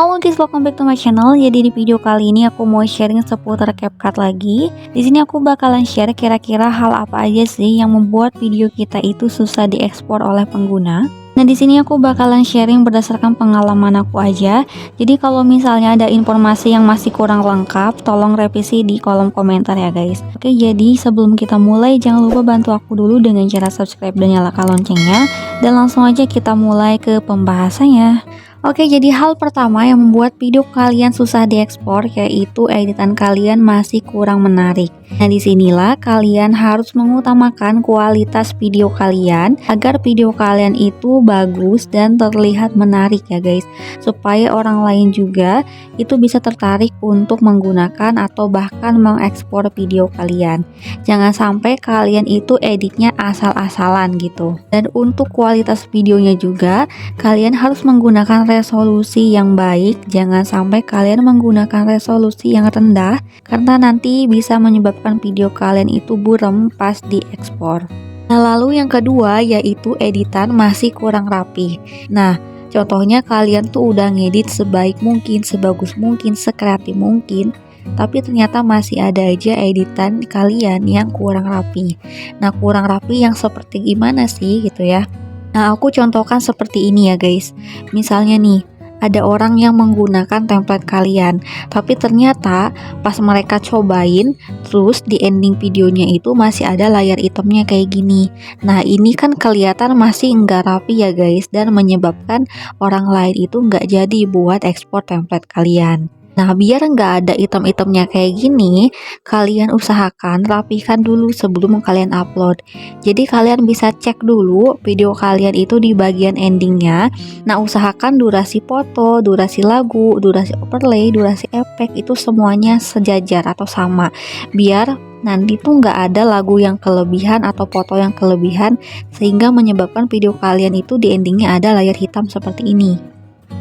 Halo guys, welcome back to my channel. Jadi di video kali ini aku mau sharing seputar CapCut lagi. Di sini aku bakalan share kira-kira hal apa aja sih yang membuat video kita itu susah diekspor oleh pengguna. Nah, di sini aku bakalan sharing berdasarkan pengalaman aku aja. Jadi kalau misalnya ada informasi yang masih kurang lengkap, tolong revisi di kolom komentar ya guys. Oke, jadi sebelum kita mulai jangan lupa bantu aku dulu dengan cara subscribe dan nyalakan loncengnya. Dan langsung aja kita mulai ke pembahasannya. Oke, jadi hal pertama yang membuat video kalian susah diekspor yaitu editan kalian masih kurang menarik. Nah, disinilah kalian harus mengutamakan kualitas video kalian agar video kalian itu bagus dan terlihat menarik ya guys, supaya orang lain juga itu bisa tertarik untuk menggunakan atau bahkan mengekspor video kalian. Jangan sampai kalian itu editnya asal-asalan gitu. Dan untuk kualitas videonya juga kalian harus menggunakan resolusi yang baik. Jangan sampai kalian menggunakan resolusi yang rendah karena nanti bisa menyebabkan video kalian itu buram pas diekspor. Nah, lalu yang kedua yaitu editan masih kurang rapi. Nah, contohnya kalian tuh udah ngedit sebaik mungkin, sebagus mungkin, sekreatif mungkin, tapi ternyata masih ada aja editan kalian yang kurang rapi. Nah, kurang rapi yang seperti gimana sih gitu ya? Nah, aku contohkan seperti ini ya guys. Misalnya nih, ada orang yang menggunakan template kalian, tapi ternyata pas mereka cobain, terus di ending videonya itu masih ada layar hitamnya kayak gini. Nah, ini kan kelihatan masih nggak rapi ya guys, dan menyebabkan orang lain itu nggak jadi buat ekspor template kalian. Nah, biar nggak ada item-itemnya kayak gini, kalian usahakan rapihkan dulu sebelum kalian upload. Jadi kalian bisa cek dulu video kalian itu di bagian endingnya. Nah, usahakan durasi foto, durasi lagu, durasi overlay, durasi efek itu semuanya sejajar atau sama. Biar nanti tuh nggak ada lagu yang kelebihan atau foto yang kelebihan sehingga menyebabkan video kalian itu di endingnya ada layar hitam seperti ini.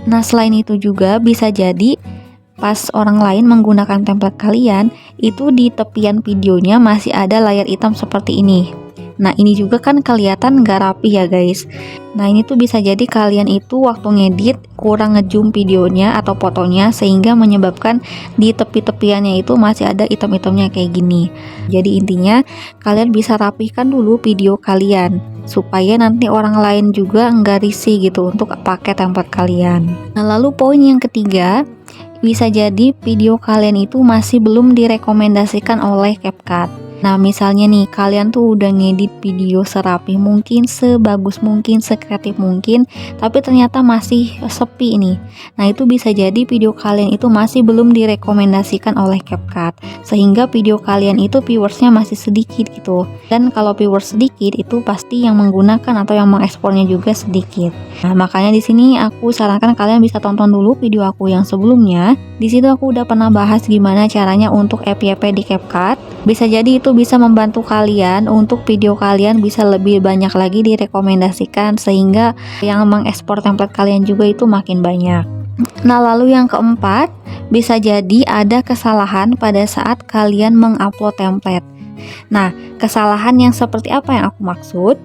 Nah, selain itu juga bisa jadi pas orang lain menggunakan template kalian, itu di tepian videonya masih ada layar hitam seperti ini. Nah, ini juga kan kelihatan nggak rapi ya guys. Nah, ini tuh bisa jadi kalian itu waktu ngedit kurang ngezoom videonya atau fotonya sehingga menyebabkan di tepi-tepiannya itu masih ada hitam-hitamnya kayak gini. Jadi intinya kalian bisa rapihkan dulu video kalian supaya nanti orang lain juga nggak risih gitu untuk pakai template kalian. Nah, lalu poin yang ketiga, bisa jadi video kalian itu masih belum direkomendasikan oleh CapCut. Nah, misalnya nih, kalian tuh udah ngedit video serapi mungkin, sebagus mungkin, sekreatif mungkin, tapi ternyata masih sepi nih. Nah, itu bisa jadi video kalian itu masih belum direkomendasikan oleh CapCut, sehingga video kalian itu viewersnya masih sedikit gitu. Dan kalau viewers sedikit, itu pasti yang menggunakan atau yang mengekspornya juga sedikit. Nah, makanya di sini aku sarankan kalian bisa tonton dulu video aku yang sebelumnya. Di situ aku udah pernah bahas gimana caranya untuk FYP di CapCut. Bisa jadi itu bisa membantu kalian untuk video kalian bisa lebih banyak lagi direkomendasikan sehingga yang mengekspor template kalian juga itu makin banyak. Nah, lalu yang keempat, bisa jadi ada kesalahan pada saat kalian mengupload template. Nah, kesalahan yang seperti apa yang aku maksud?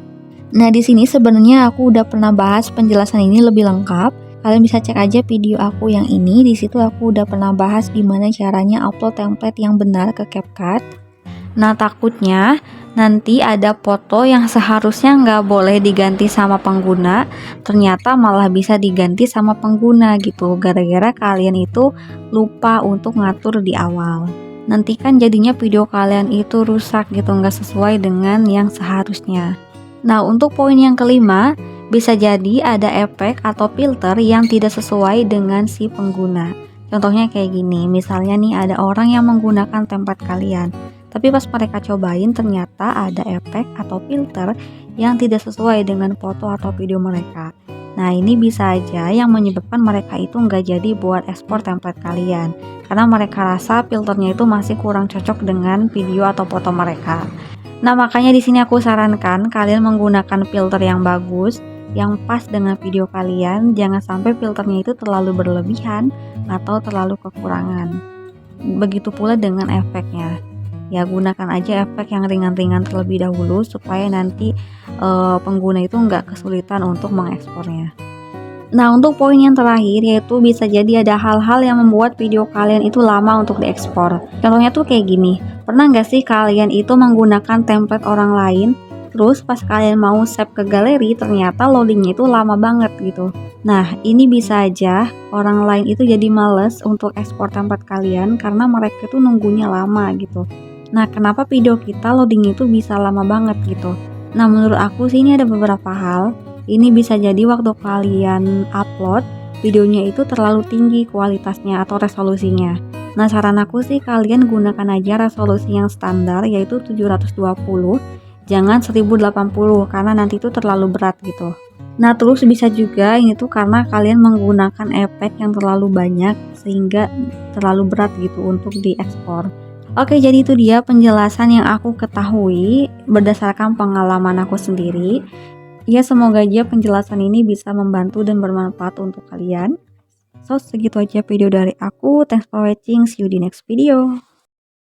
Nah, di sini sebenarnya aku udah pernah bahas penjelasan ini lebih lengkap. Kalian bisa cek aja video aku yang ini. Di situ aku udah pernah bahas gimana caranya upload template yang benar ke CapCut. Nah, takutnya nanti ada foto yang seharusnya nggak boleh diganti sama pengguna, ternyata malah bisa diganti sama pengguna gitu, gara-gara kalian itu lupa untuk ngatur di awal. Nanti kan jadinya video kalian itu rusak gitu, nggak sesuai dengan yang seharusnya. Nah, untuk poin yang kelima, bisa jadi ada efek atau filter yang tidak sesuai dengan si pengguna. Contohnya kayak gini, misalnya nih ada orang yang menggunakan template kalian, tapi pas mereka cobain ternyata ada efek atau filter yang tidak sesuai dengan foto atau video mereka. Nah, ini bisa aja yang menyebabkan mereka itu nggak jadi buat ekspor template kalian, karena mereka rasa filternya itu masih kurang cocok dengan video atau foto mereka. Nah, makanya di sini aku sarankan kalian menggunakan filter yang bagus, yang pas dengan video kalian. Jangan sampai filternya itu terlalu berlebihan atau terlalu kekurangan. Begitu pula dengan efeknya. Ya, gunakan aja efek yang ringan-ringan terlebih dahulu supaya nanti pengguna itu nggak kesulitan untuk mengekspornya. Nah, untuk poin yang terakhir yaitu bisa jadi ada hal-hal yang membuat video kalian itu lama untuk diekspor. Contohnya tuh kayak gini, pernah nggak sih kalian itu menggunakan template orang lain, terus pas kalian mau save ke galeri ternyata loadingnya itu lama banget gitu. Nah, ini bisa aja orang lain itu jadi males untuk ekspor template kalian karena mereka itu nunggunya lama gitu. Nah, kenapa video kita loading itu bisa lama banget gitu? Nah, menurut aku sih ini ada beberapa hal. Ini bisa jadi waktu kalian upload, videonya itu terlalu tinggi kualitasnya atau resolusinya. Nah, saran aku sih kalian gunakan aja resolusi yang standar yaitu 720, jangan 1080 karena nanti itu terlalu berat gitu. Nah, terus bisa juga ini tuh karena kalian menggunakan efek yang terlalu banyak sehingga terlalu berat gitu untuk diekspor. Oke, jadi itu dia penjelasan yang aku ketahui berdasarkan pengalaman aku sendiri. Ya, semoga aja penjelasan ini bisa membantu dan bermanfaat untuk kalian. So, segitu aja video dari aku. Thanks for watching. See you di next video.